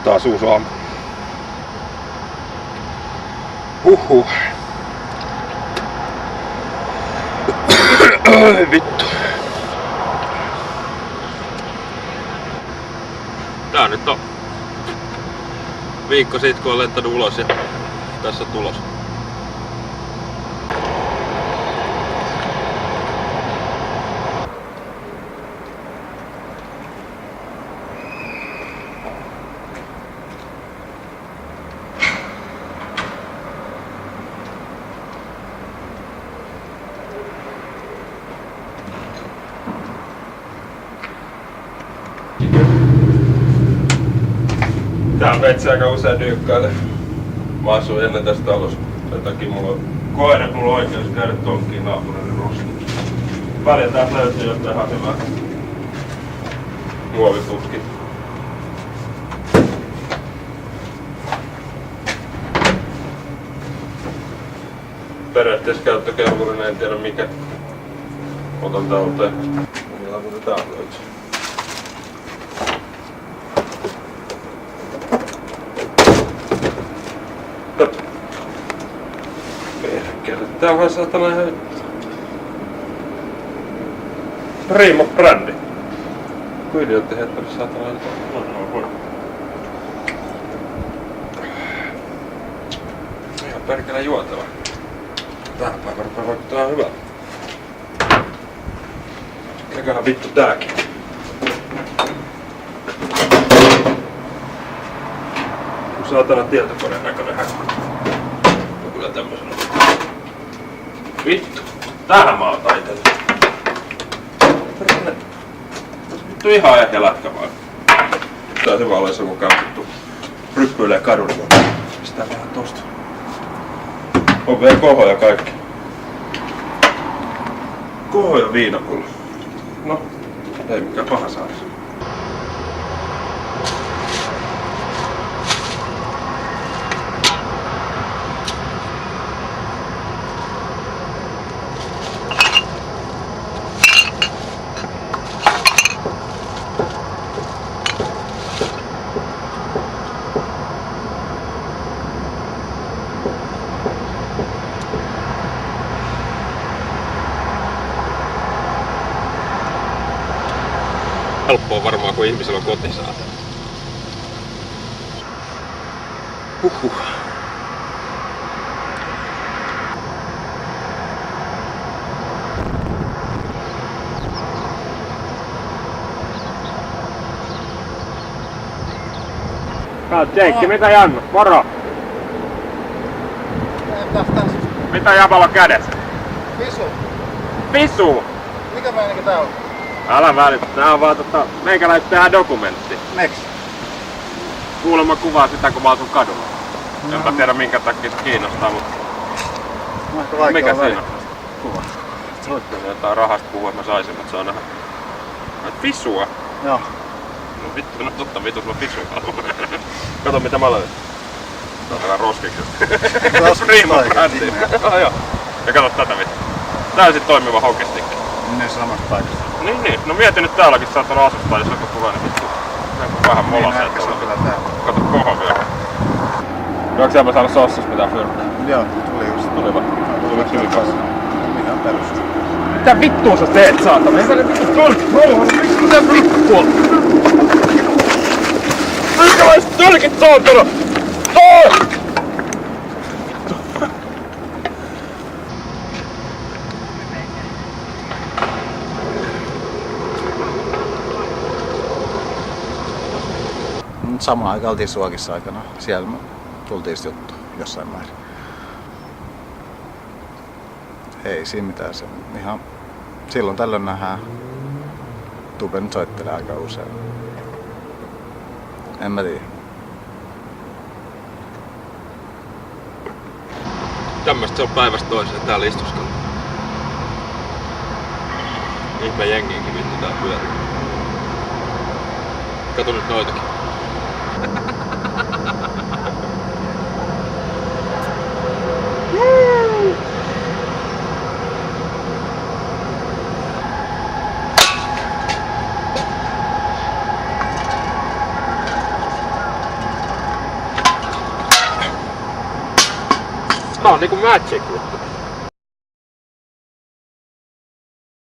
taas uusi aamu. Huhhuh. Vittu. Tää nyt on viikko siitä kun on lentänyt ulos ja tässä on tulos. Tää veitsi aika usein dyykkaille. Mä asuin ennen tässä talossa. Sen takia koen, että mulla on oikeus käydä tonkkiin naapurille roskiin. Välillä täältä löytyy jotain hakevaa muoviputki. Periaatteessa käyttökelpoinen, en tiedä mikä. Otan talteen. Millä kun tää löytyy. Tää on saatana ihan Primo-brändi. Kun idiootti hetkellä saatana ihan perkele juotava. Tähän päivän rupeaa vaikuttaa hyvältä. Mikähän vittu tääkin? Kun saatana tietokoneen näköinen häkkö. No kyllä tämmösen on. Vittu, tähän mä otan itelle. Vittu ihan äkkiä lätkä vaan. Tää on hyvä olla se mukaan vittu ryppyilee kadulla. Pistää vähän tosta. On vielä kohoja kaikki. Kohoja viinapullo. No, ei mikään paha saada. Helppoa varmaan, kun ihmisellä on kotisaate. Huhhuh. Jeikki, mitä Jannu? Moro! Mitä Japalla kädessä? Visu. Visu! Mikä meininki tää on? Älä välitä, tää on vaan meikäläiset tehdään dokumentti. Meks? Kuulemma kuvaa sitä, kun mä asun kadulla. Enpä tiedä minkä takia se kiinnostaa, mutta mikä siinä on? Kuva. Soittaa jotain rahasta puhua, että mä saisin, että saa nähdä. Visua? Joo. No vittu, no totta vitus mä visua haluan. Kato mitä mä löydän. Tää on roskiksesta. Primo-brändi. Joo. Ja kato tätä vittu. Täysin toimiva hokistikki. Ne samasta paikasta. Niin. No mieti nyt täälläkin saattaa asustaa, jos joku tulee, niin vittu. Vähän molasee tuolla. Kato koho vielä. Onko siellä saada sossas mitään fyrkkää? Joo, tuli just. Tuli vaan. Tuli kanssa. Ihan perus. Mitä vittua sä teet, saatana? Ei sä nyt vittu tölkit rauhassa, miksi mitä vittua? Minkälaiset tölkit, saatana? Samaan aikaan oltiin Suokissa aikana. Siellä me tultiin juttu jossain määrin. Ei siinä mitään. Se ihan silloin tällöin nähdään. Tube nyt soittelee aika usein. En mä tiedä. Tämmöstä se on päivästä toiseen täällä istuskalla. Ihme jengiinkin vittu tää pyörii. Kato nyt noitakin. Tää on niinku magic juttu.